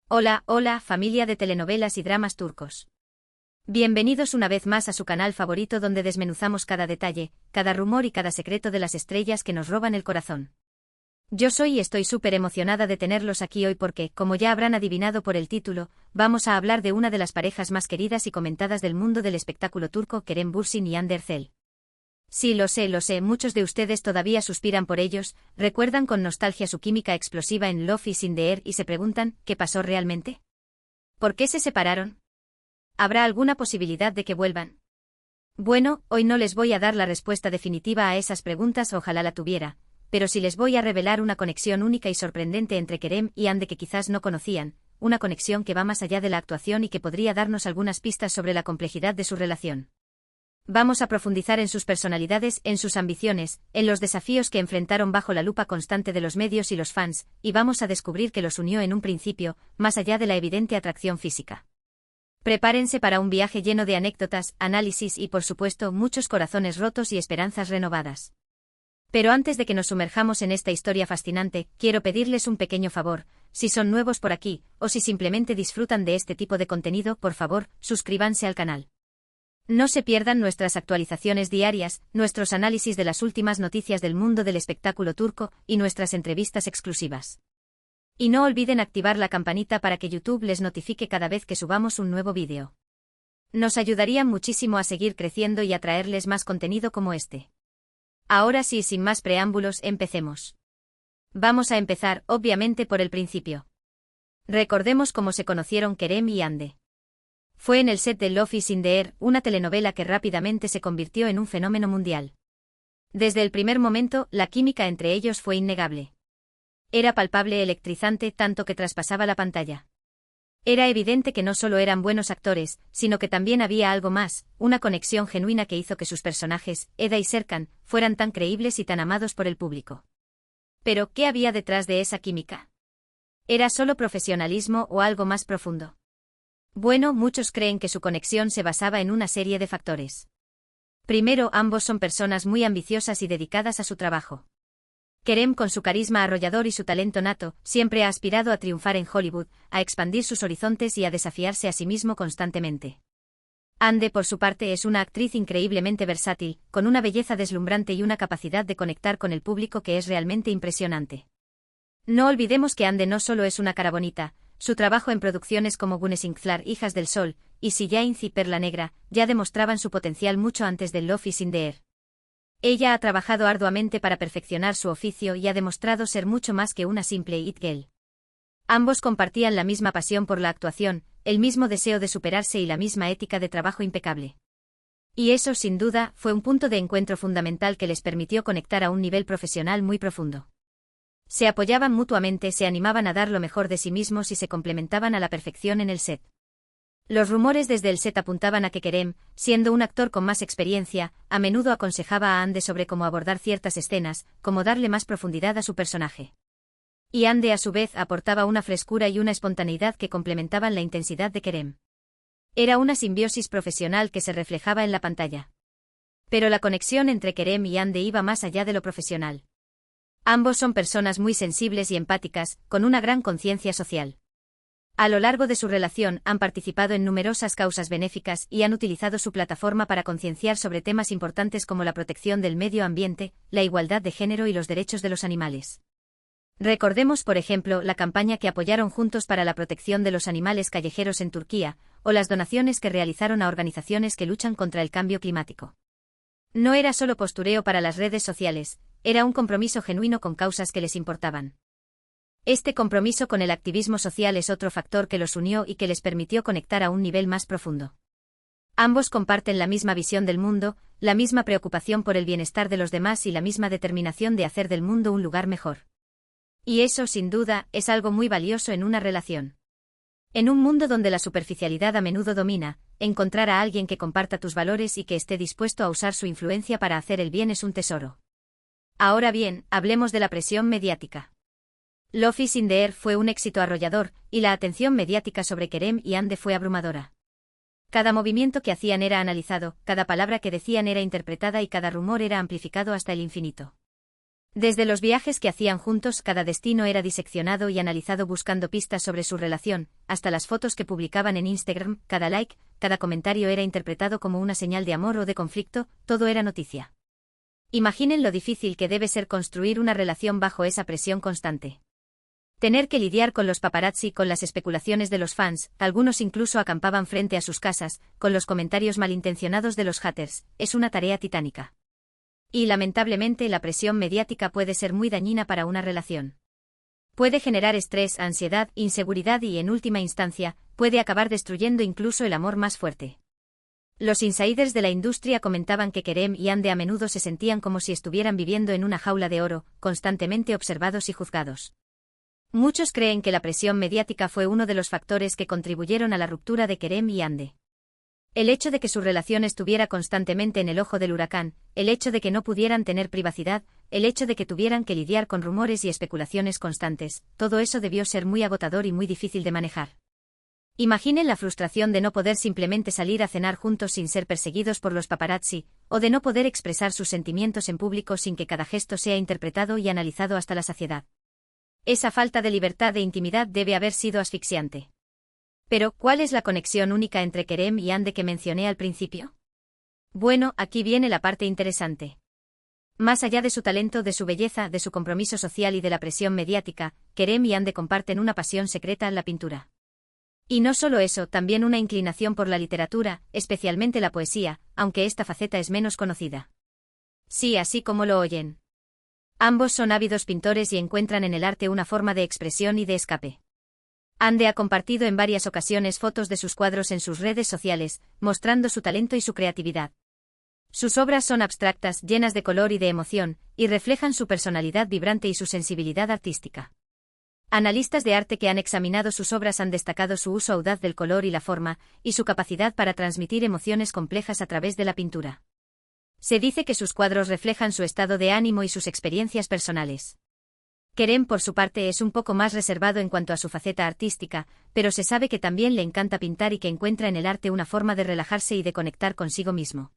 Hola, hola, familia de telenovelas y dramas turcos. Bienvenidos una vez más a su canal favorito donde desmenuzamos cada detalle, cada rumor y cada secreto de las estrellas que nos roban el corazón. Yo soy y estoy súper emocionada de tenerlos aquí hoy porque, como ya habrán adivinado por el título, vamos a hablar de una de las parejas más queridas y comentadas del mundo del espectáculo turco, Kerem Bürsin y Hande Erçel. Sí, lo sé, muchos de ustedes todavía suspiran por ellos, recuerdan con nostalgia su química explosiva en Love is in the Air y se preguntan, ¿qué pasó realmente? ¿Por qué se separaron? ¿Habrá alguna posibilidad de que vuelvan? Bueno, hoy no les voy a dar la respuesta definitiva a esas preguntas, ojalá la tuviera, pero sí les voy a revelar una conexión única y sorprendente entre Kerem y Hande que quizás no conocían, una conexión que va más allá de la actuación y que podría darnos algunas pistas sobre la complejidad de su relación. Vamos a profundizar en sus personalidades, en sus ambiciones, en los desafíos que enfrentaron bajo la lupa constante de los medios y los fans, y vamos a descubrir que los unió en un principio, más allá de la evidente atracción física. Prepárense para un viaje lleno de anécdotas, análisis y, por supuesto, muchos corazones rotos y esperanzas renovadas. Pero antes de que nos sumerjamos en esta historia fascinante, quiero pedirles un pequeño favor. Si son nuevos por aquí, o si simplemente disfrutan de este tipo de contenido, por favor, suscríbanse al canal. No se pierdan nuestras actualizaciones diarias, nuestros análisis de las últimas noticias del mundo del espectáculo turco y nuestras entrevistas exclusivas. Y no olviden activar la campanita para que YouTube les notifique cada vez que subamos un nuevo vídeo. Nos ayudarían muchísimo a seguir creciendo y a traerles más contenido como este. Ahora sí, sin más preámbulos, empecemos. Vamos a empezar, obviamente, por el principio. Recordemos cómo se conocieron Kerem y Hande. Fue en el set de Love is in the Air, una telenovela que rápidamente se convirtió en un fenómeno mundial. Desde el primer momento, la química entre ellos fue innegable. Era palpable, electrizante, tanto que traspasaba la pantalla. Era evidente que no solo eran buenos actores, sino que también había algo más, una conexión genuina que hizo que sus personajes, Eda y Serkan, fueran tan creíbles y tan amados por el público. Pero, ¿qué había detrás de esa química? ¿Era solo profesionalismo o algo más profundo? Bueno, muchos creen que su conexión se basaba en una serie de factores. Primero, ambos son personas muy ambiciosas y dedicadas a su trabajo. Kerem, con su carisma arrollador y su talento nato, siempre ha aspirado a triunfar en Hollywood, a expandir sus horizontes y a desafiarse a sí mismo constantemente. Hande, por su parte, es una actriz increíblemente versátil, con una belleza deslumbrante y una capacidad de conectar con el público que es realmente impresionante. No olvidemos que Hande no solo es una cara bonita. Su trabajo en producciones como Güneşinkler, Hijas del Sol, y Siyainz y Perla Negra, ya demostraban su potencial mucho antes de Love is in the Air. Ella ha trabajado arduamente para perfeccionar su oficio y ha demostrado ser mucho más que una simple it girl. Ambos compartían la misma pasión por la actuación, el mismo deseo de superarse y la misma ética de trabajo impecable. Y eso, sin duda, fue un punto de encuentro fundamental que les permitió conectar a un nivel profesional muy profundo. Se apoyaban mutuamente, se animaban a dar lo mejor de sí mismos y se complementaban a la perfección en el set. Los rumores desde el set apuntaban a que Kerem, siendo un actor con más experiencia, a menudo aconsejaba a Hande sobre cómo abordar ciertas escenas, cómo darle más profundidad a su personaje. Y Hande a su vez aportaba una frescura y una espontaneidad que complementaban la intensidad de Kerem. Era una simbiosis profesional que se reflejaba en la pantalla. Pero la conexión entre Kerem y Hande iba más allá de lo profesional. Ambos son personas muy sensibles y empáticas, con una gran conciencia social. A lo largo de su relación han participado en numerosas causas benéficas y han utilizado su plataforma para concienciar sobre temas importantes como la protección del medio ambiente, la igualdad de género y los derechos de los animales. Recordemos, por ejemplo, la campaña que apoyaron juntos para la protección de los animales callejeros en Turquía, o las donaciones que realizaron a organizaciones que luchan contra el cambio climático. No era solo postureo para las redes sociales, era un compromiso genuino con causas que les importaban. Este compromiso con el activismo social es otro factor que los unió y que les permitió conectar a un nivel más profundo. Ambos comparten la misma visión del mundo, la misma preocupación por el bienestar de los demás y la misma determinación de hacer del mundo un lugar mejor. Y eso, sin duda, es algo muy valioso en una relación. En un mundo donde la superficialidad a menudo domina, encontrar a alguien que comparta tus valores y que esté dispuesto a usar su influencia para hacer el bien es un tesoro. Ahora bien, hablemos de la presión mediática. Love is in the Air fue un éxito arrollador, y la atención mediática sobre Kerem y Hande fue abrumadora. Cada movimiento que hacían era analizado, cada palabra que decían era interpretada y cada rumor era amplificado hasta el infinito. Desde los viajes que hacían juntos, cada destino era diseccionado y analizado buscando pistas sobre su relación, hasta las fotos que publicaban en Instagram, cada like, cada comentario era interpretado como una señal de amor o de conflicto, todo era noticia. Imaginen lo difícil que debe ser construir una relación bajo esa presión constante. Tener que lidiar con los paparazzi, con las especulaciones de los fans, algunos incluso acampaban frente a sus casas, con los comentarios malintencionados de los haters, es una tarea titánica. Y lamentablemente la presión mediática puede ser muy dañina para una relación. Puede generar estrés, ansiedad, inseguridad y, en última instancia, puede acabar destruyendo incluso el amor más fuerte. Los insiders de la industria comentaban que Kerem y Ande a menudo se sentían como si estuvieran viviendo en una jaula de oro, constantemente observados y juzgados. Muchos creen que la presión mediática fue uno de los factores que contribuyeron a la ruptura de Kerem y Ande. El hecho de que su relación estuviera constantemente en el ojo del huracán, el hecho de que no pudieran tener privacidad, el hecho de que tuvieran que lidiar con rumores y especulaciones constantes, todo eso debió ser muy agotador y muy difícil de manejar. Imaginen la frustración de no poder simplemente salir a cenar juntos sin ser perseguidos por los paparazzi, o de no poder expresar sus sentimientos en público sin que cada gesto sea interpretado y analizado hasta la saciedad. Esa falta de libertad e intimidad debe haber sido asfixiante. Pero, ¿cuál es la conexión única entre Kerem y Ande que mencioné al principio? Bueno, aquí viene la parte interesante. Más allá de su talento, de su belleza, de su compromiso social y de la presión mediática, Kerem y Ande comparten una pasión secreta, la pintura. Y no solo eso, también una inclinación por la literatura, especialmente la poesía, aunque esta faceta es menos conocida. Sí, así como lo oyen. Ambos son ávidos pintores y encuentran en el arte una forma de expresión y de escape. Ande ha compartido en varias ocasiones fotos de sus cuadros en sus redes sociales, mostrando su talento y su creatividad. Sus obras son abstractas, llenas de color y de emoción, y reflejan su personalidad vibrante y su sensibilidad artística. Analistas de arte que han examinado sus obras han destacado su uso audaz del color y la forma, y su capacidad para transmitir emociones complejas a través de la pintura. Se dice que sus cuadros reflejan su estado de ánimo y sus experiencias personales. Kerem, por su parte, es un poco más reservado en cuanto a su faceta artística, pero se sabe que también le encanta pintar y que encuentra en el arte una forma de relajarse y de conectar consigo mismo.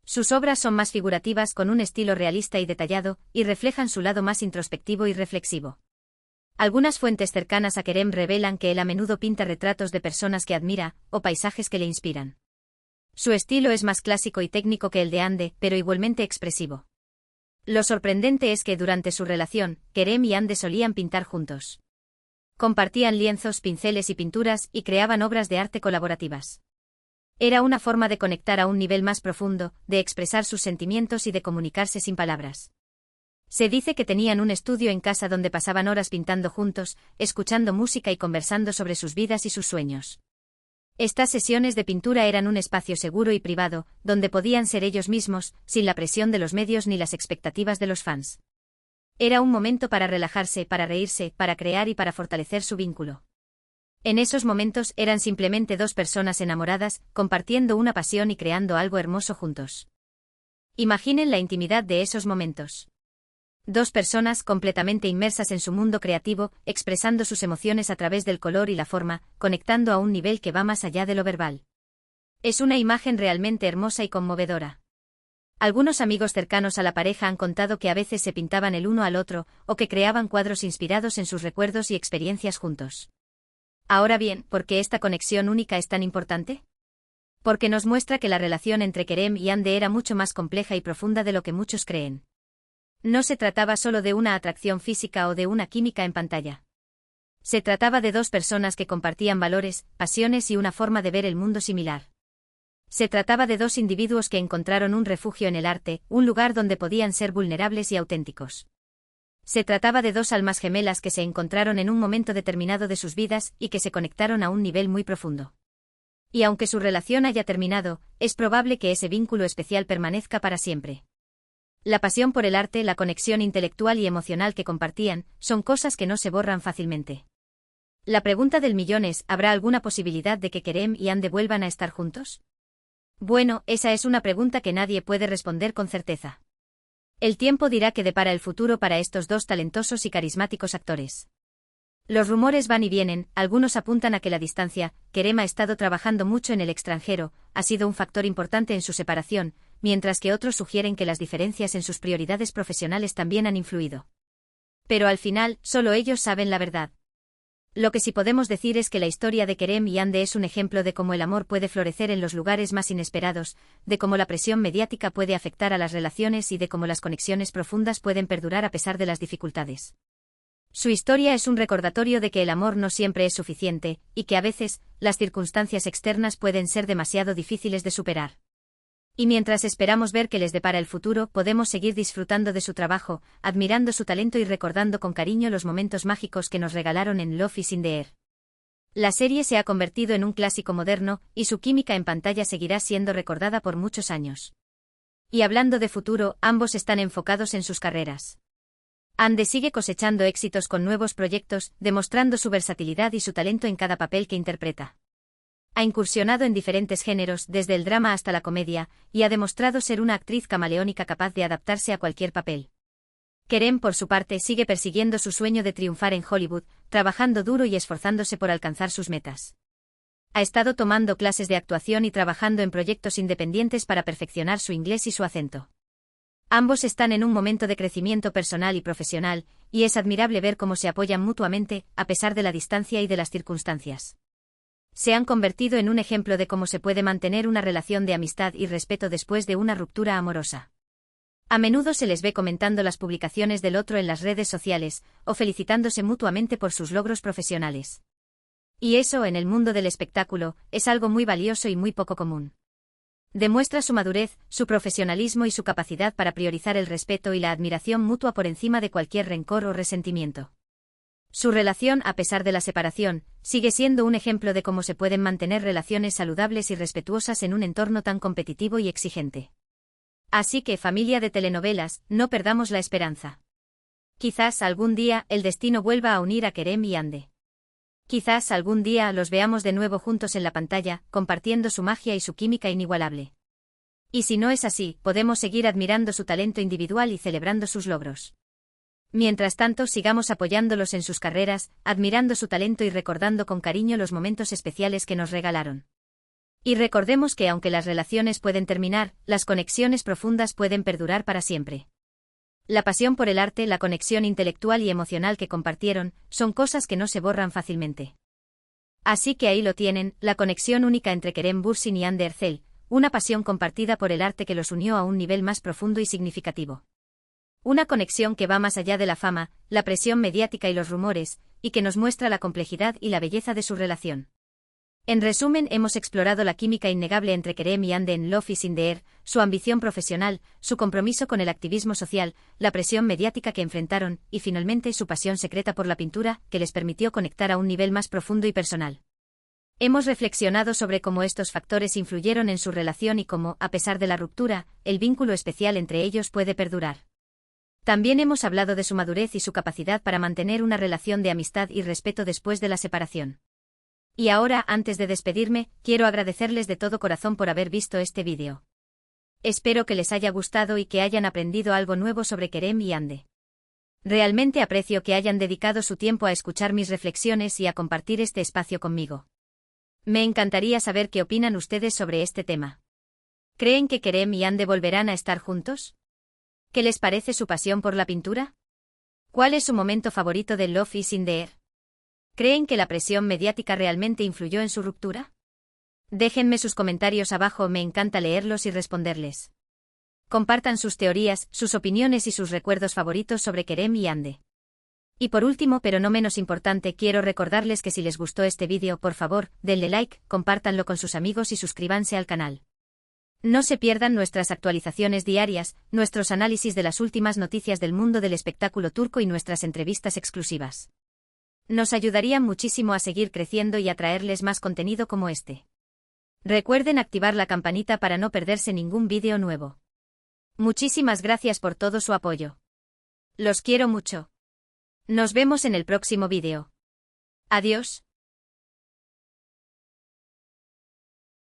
Sus obras son más figurativas, con un estilo realista y detallado, y reflejan su lado más introspectivo y reflexivo. Algunas fuentes cercanas a Kerem revelan que él a menudo pinta retratos de personas que admira, o paisajes que le inspiran. Su estilo es más clásico y técnico que el de Ande, pero igualmente expresivo. Lo sorprendente es que durante su relación, Kerem y Ande solían pintar juntos. Compartían lienzos, pinceles y pinturas, y creaban obras de arte colaborativas. Era una forma de conectar a un nivel más profundo, de expresar sus sentimientos y de comunicarse sin palabras. Se dice que tenían un estudio en casa donde pasaban horas pintando juntos, escuchando música y conversando sobre sus vidas y sus sueños. Estas sesiones de pintura eran un espacio seguro y privado, donde podían ser ellos mismos, sin la presión de los medios ni las expectativas de los fans. Era un momento para relajarse, para reírse, para crear y para fortalecer su vínculo. En esos momentos eran simplemente dos personas enamoradas, compartiendo una pasión y creando algo hermoso juntos. Imaginen la intimidad de esos momentos. Dos personas completamente inmersas en su mundo creativo, expresando sus emociones a través del color y la forma, conectando a un nivel que va más allá de lo verbal. Es una imagen realmente hermosa y conmovedora. Algunos amigos cercanos a la pareja han contado que a veces se pintaban el uno al otro, o que creaban cuadros inspirados en sus recuerdos y experiencias juntos. Ahora bien, ¿por qué esta conexión única es tan importante? Porque nos muestra que la relación entre Kerem y Ande era mucho más compleja y profunda de lo que muchos creen. No se trataba solo de una atracción física o de una química en pantalla. Se trataba de dos personas que compartían valores, pasiones y una forma de ver el mundo similar. Se trataba de dos individuos que encontraron un refugio en el arte, un lugar donde podían ser vulnerables y auténticos. Se trataba de dos almas gemelas que se encontraron en un momento determinado de sus vidas y que se conectaron a un nivel muy profundo. Y aunque su relación haya terminado, es probable que ese vínculo especial permanezca para siempre. La pasión por el arte, la conexión intelectual y emocional que compartían, son cosas que no se borran fácilmente. La pregunta del millón es, ¿habrá alguna posibilidad de que Kerem y Ande vuelvan a estar juntos? Bueno, esa es una pregunta que nadie puede responder con certeza. El tiempo dirá qué depara el futuro para estos dos talentosos y carismáticos actores. Los rumores van y vienen, algunos apuntan a que la distancia, Kerem ha estado trabajando mucho en el extranjero, ha sido un factor importante en su separación, mientras que otros sugieren que las diferencias en sus prioridades profesionales también han influido. Pero al final, solo ellos saben la verdad. Lo que sí podemos decir es que la historia de Kerem y Ande es un ejemplo de cómo el amor puede florecer en los lugares más inesperados, de cómo la presión mediática puede afectar a las relaciones y de cómo las conexiones profundas pueden perdurar a pesar de las dificultades. Su historia es un recordatorio de que el amor no siempre es suficiente, y que a veces, las circunstancias externas pueden ser demasiado difíciles de superar. Y mientras esperamos ver qué les depara el futuro, podemos seguir disfrutando de su trabajo, admirando su talento y recordando con cariño los momentos mágicos que nos regalaron en Love is in the Air. La serie se ha convertido en un clásico moderno, y su química en pantalla seguirá siendo recordada por muchos años. Y hablando de futuro, ambos están enfocados en sus carreras. Ande sigue cosechando éxitos con nuevos proyectos, demostrando su versatilidad y su talento en cada papel que interpreta. Ha incursionado en diferentes géneros, desde el drama hasta la comedia, y ha demostrado ser una actriz camaleónica capaz de adaptarse a cualquier papel. Kerem, por su parte, sigue persiguiendo su sueño de triunfar en Hollywood, trabajando duro y esforzándose por alcanzar sus metas. Ha estado tomando clases de actuación y trabajando en proyectos independientes para perfeccionar su inglés y su acento. Ambos están en un momento de crecimiento personal y profesional, y es admirable ver cómo se apoyan mutuamente, a pesar de la distancia y de las circunstancias. Se han convertido en un ejemplo de cómo se puede mantener una relación de amistad y respeto después de una ruptura amorosa. A menudo se les ve comentando las publicaciones del otro en las redes sociales, o felicitándose mutuamente por sus logros profesionales. Y eso, en el mundo del espectáculo, es algo muy valioso y muy poco común. Demuestra su madurez, su profesionalismo y su capacidad para priorizar el respeto y la admiración mutua por encima de cualquier rencor o resentimiento. Su relación, a pesar de la separación, sigue siendo un ejemplo de cómo se pueden mantener relaciones saludables y respetuosas en un entorno tan competitivo y exigente. Así que, familia de telenovelas, no perdamos la esperanza. Quizás algún día el destino vuelva a unir a Kerem y Ande. Quizás algún día los veamos de nuevo juntos en la pantalla, compartiendo su magia y su química inigualable. Y si no es así, podemos seguir admirando su talento individual y celebrando sus logros. Mientras tanto, sigamos apoyándolos en sus carreras, admirando su talento y recordando con cariño los momentos especiales que nos regalaron. Y recordemos que aunque las relaciones pueden terminar, las conexiones profundas pueden perdurar para siempre. La pasión por el arte, la conexión intelectual y emocional que compartieron, son cosas que no se borran fácilmente. Así que ahí lo tienen, la conexión única entre Kerem Bürsin y Hande Erçel, una pasión compartida por el arte que los unió a un nivel más profundo y significativo. Una conexión que va más allá de la fama, la presión mediática y los rumores, y que nos muestra la complejidad y la belleza de su relación. En resumen, hemos explorado la química innegable entre Kerem y Hande en Love is in the Air, su ambición profesional, su compromiso con el activismo social, la presión mediática que enfrentaron, y finalmente su pasión secreta por la pintura, que les permitió conectar a un nivel más profundo y personal. Hemos reflexionado sobre cómo estos factores influyeron en su relación y cómo, a pesar de la ruptura, el vínculo especial entre ellos puede perdurar. También hemos hablado de su madurez y su capacidad para mantener una relación de amistad y respeto después de la separación. Y ahora, antes de despedirme, quiero agradecerles de todo corazón por haber visto este vídeo. Espero que les haya gustado y que hayan aprendido algo nuevo sobre Kerem y Hande. Realmente aprecio que hayan dedicado su tiempo a escuchar mis reflexiones y a compartir este espacio conmigo. Me encantaría saber qué opinan ustedes sobre este tema. ¿Creen que Kerem y Hande volverán a estar juntos? ¿Qué les parece su pasión por la pintura? ¿Cuál es su momento favorito de Love is in the Air? ¿Creen que la presión mediática realmente influyó en su ruptura? Déjenme sus comentarios abajo, me encanta leerlos y responderles. Compartan sus teorías, sus opiniones y sus recuerdos favoritos sobre Kerem y Hande. Y por último, pero no menos importante, quiero recordarles que si les gustó este vídeo, por favor, denle like, compártanlo con sus amigos y suscríbanse al canal. No se pierdan nuestras actualizaciones diarias, nuestros análisis de las últimas noticias del mundo del espectáculo turco y nuestras entrevistas exclusivas. Nos ayudarían muchísimo a seguir creciendo y a traerles más contenido como este. Recuerden activar la campanita para no perderse ningún vídeo nuevo. Muchísimas gracias por todo su apoyo. Los quiero mucho. Nos vemos en el próximo vídeo. Adiós.